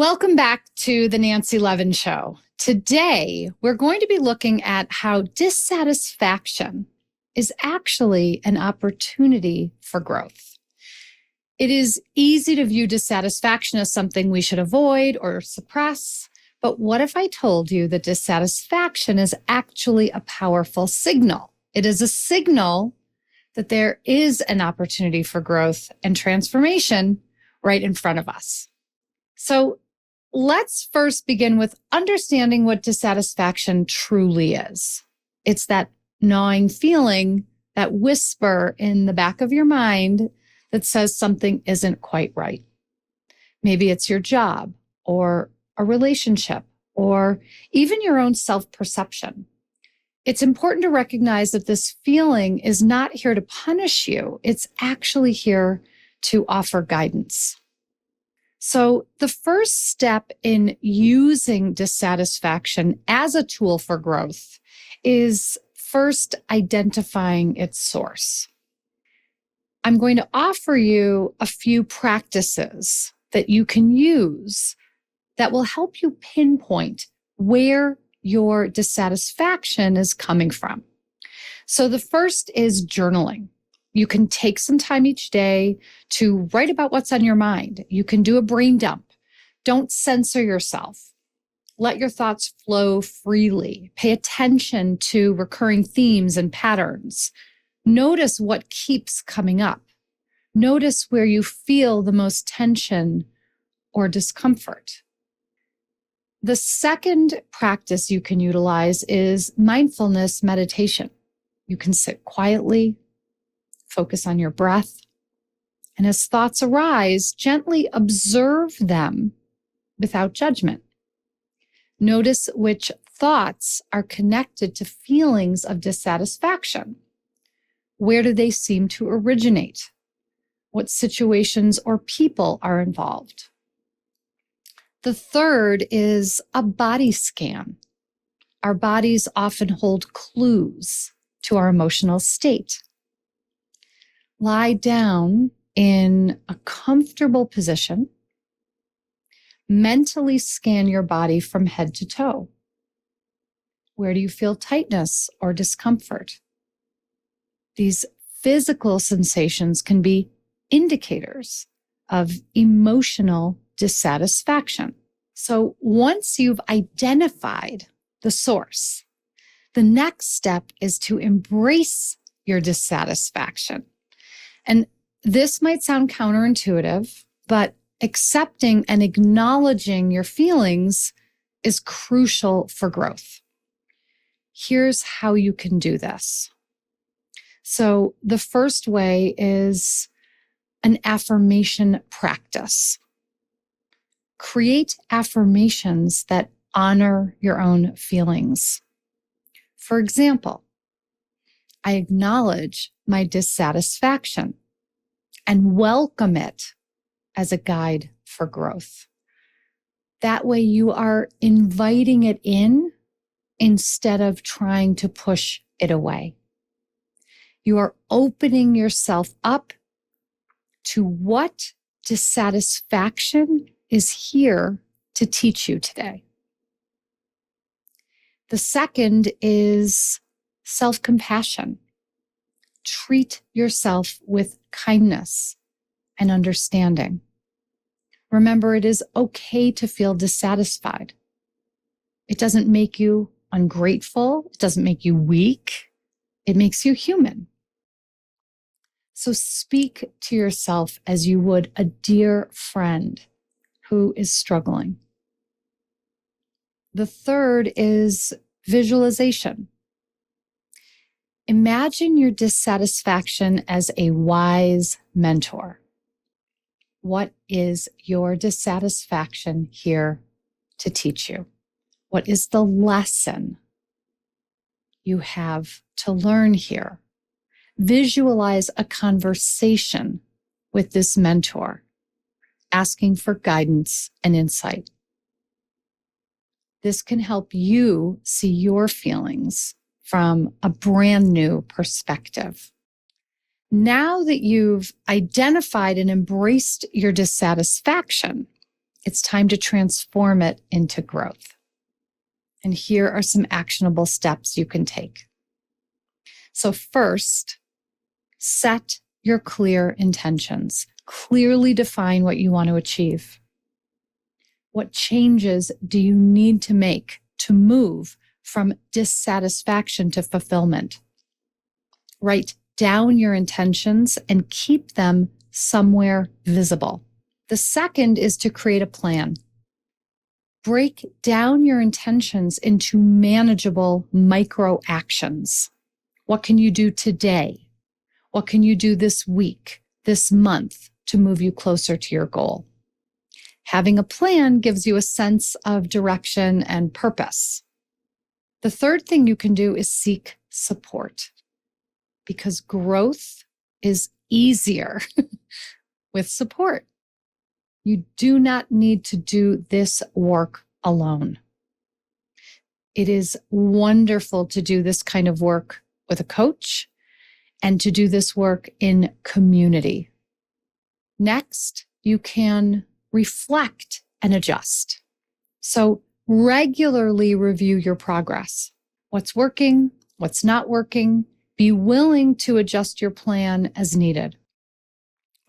Welcome back to the Nancy Levin Show. Today, we're going to be looking at how dissatisfaction is actually an opportunity for growth. It is easy to view dissatisfaction as something we should avoid or suppress, but what if I told you that dissatisfaction is actually a powerful signal? It is a signal that there is an opportunity for growth and transformation right in front of us. So let's first begin with understanding what dissatisfaction truly is. It's that gnawing feeling, that whisper in the back of your mind that says something isn't quite right. Maybe it's your job or a relationship or even your own self-perception. It's important to recognize that this feeling is not here to punish you. It's actually here to offer guidance. So the first step in using dissatisfaction as a tool for growth is first identifying its source. I'm going to offer you a few practices that you can use that will help you pinpoint where your dissatisfaction is coming from. So the first is journaling. You can take some time each day to write about what's on your mind. You can do a brain dump. Don't censor yourself. Let your thoughts flow freely. Pay attention to recurring themes and patterns. Notice what keeps coming up. Notice where you feel the most tension or discomfort. The second practice you can utilize is mindfulness meditation. You can sit quietly, focus on your breath, and as thoughts arise, gently observe them without judgment. Notice which thoughts are connected to feelings of dissatisfaction. Where do they seem to originate? What situations or people are involved? The third is a body scan. Our bodies often hold clues to our emotional state. Lie down in a comfortable position. Mentally scan your body from head to toe. Where do you feel tightness or discomfort? These physical sensations can be indicators of emotional dissatisfaction. So once you've identified the source, the next step is to embrace your dissatisfaction. And this might sound counterintuitive, but accepting and acknowledging your feelings is crucial for growth. Here's how you can do this. So the first way is an affirmation practice. Create affirmations that honor your own feelings. For example, I acknowledge my dissatisfaction and welcome it as a guide for growth. That way you are inviting it in instead of trying to push it away. You are opening yourself up to what dissatisfaction is here to teach you today. The second is self-compassion. Treat yourself with kindness and understanding. Remember, it is okay to feel dissatisfied. It doesn't make you ungrateful. It doesn't make you weak. It makes you human. So speak to yourself as you would a dear friend who is struggling. The third is visualization. Imagine your dissatisfaction as a wise mentor. What is your dissatisfaction here to teach you? What is the lesson you have to learn here? Visualize a conversation with this mentor, asking for guidance and insight. This can help you see your feelings from a brand new perspective. Now that you've identified and embraced your dissatisfaction, It's time to transform it into growth. And here are some actionable steps you can take. So first, set your clear intentions. Clearly define what you want to achieve. What changes do you need to make to move from dissatisfaction to fulfillment? Write down your intentions and keep them somewhere visible. The second is to create a plan. Break down your intentions into manageable micro actions. What can you do today? What can you do this week, this month to move you closer to your goal? Having a plan gives you a sense of direction and purpose. The third thing you can do is seek support, because growth is easier with support. You do not need to do this work alone. It is wonderful to do this kind of work with a coach and to do this work in community. Next, you can reflect and adjust. So regularly review your progress. What's working? What's not working? Be willing to adjust your plan as needed.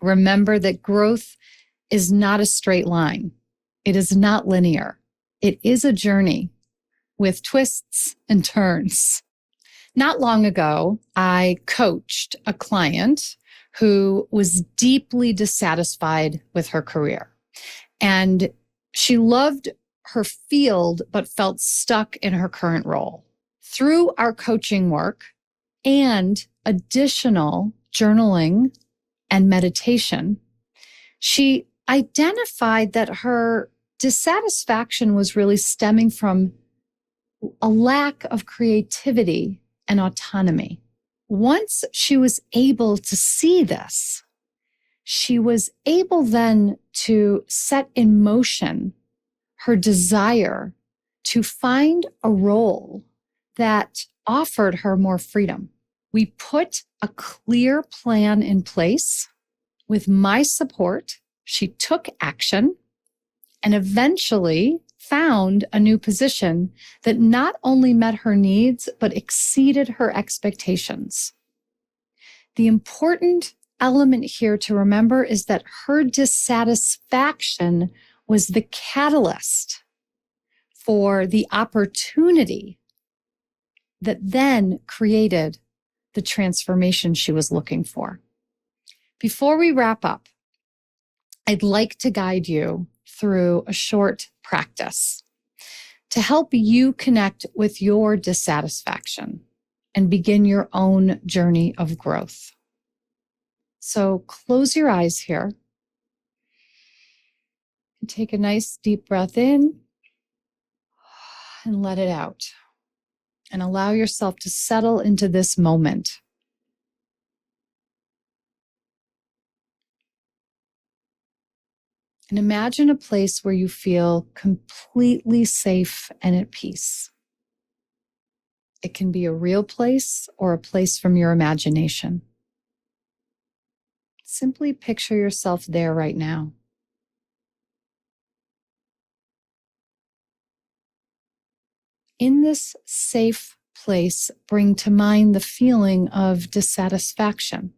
Remember that growth is not a straight line. It is not linear. It is a journey with twists and turns. Not long ago, I coached a client who was deeply dissatisfied with her career. And she loved her field, but felt stuck in her current role. Through our coaching work and additional journaling and meditation, she identified that her dissatisfaction was really stemming from a lack of creativity and autonomy. Once she was able to see this, she was able then to set in motion her desire to find a role that offered her more freedom. We put a clear plan in place. With my support, she took action and eventually found a new position that not only met her needs, but exceeded her expectations. The important element here to remember is that her dissatisfaction was the catalyst for the opportunity that then created the transformation she was looking for. Before we wrap up, I'd like to guide you through a short practice to help you connect with your dissatisfaction and begin your own journey of growth. So close your eyes here and take a nice deep breath in and let it out. And allow yourself to settle into this moment. And imagine a place where you feel completely safe and at peace. It can be a real place or a place from your imagination. Simply picture yourself there right now. In this safe place, bring to mind the feeling of dissatisfaction.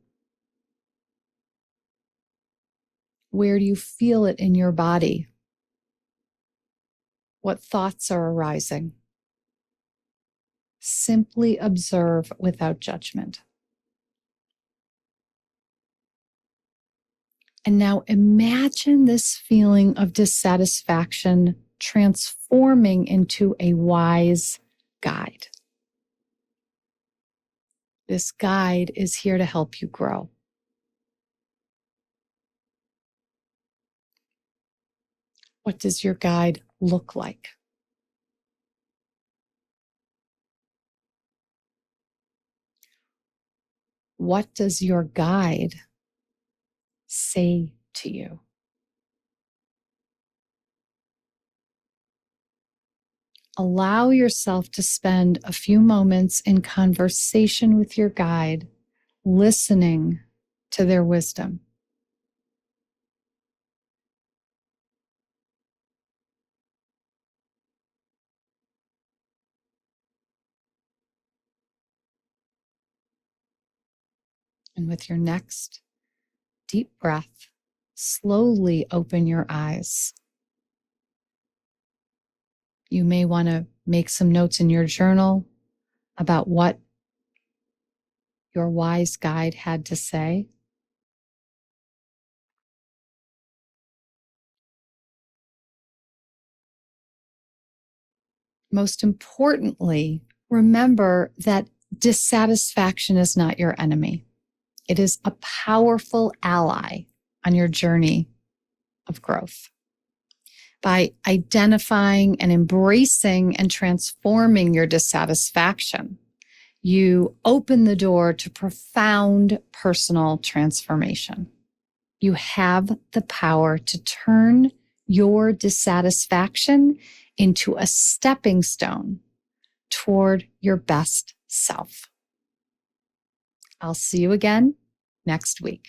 Where do you feel it in your body? What thoughts are arising? Simply observe without judgment. And now imagine this feeling of dissatisfaction transforming into a wise guide. This guide is here to help you grow. What does your guide look like? What does your guide say to you? Allow yourself to spend a few moments in conversation with your guide, listening to their wisdom. And with your next deep breath, slowly open your eyes. You may want to make some notes in your journal about what your wise guide had to say. Most importantly, remember that dissatisfaction is not your enemy. It is a powerful ally on your journey of growth. By identifying and embracing and transforming your dissatisfaction, you open the door to profound personal transformation. You have the power to turn your dissatisfaction into a stepping stone toward your best self. I'll see you again next week.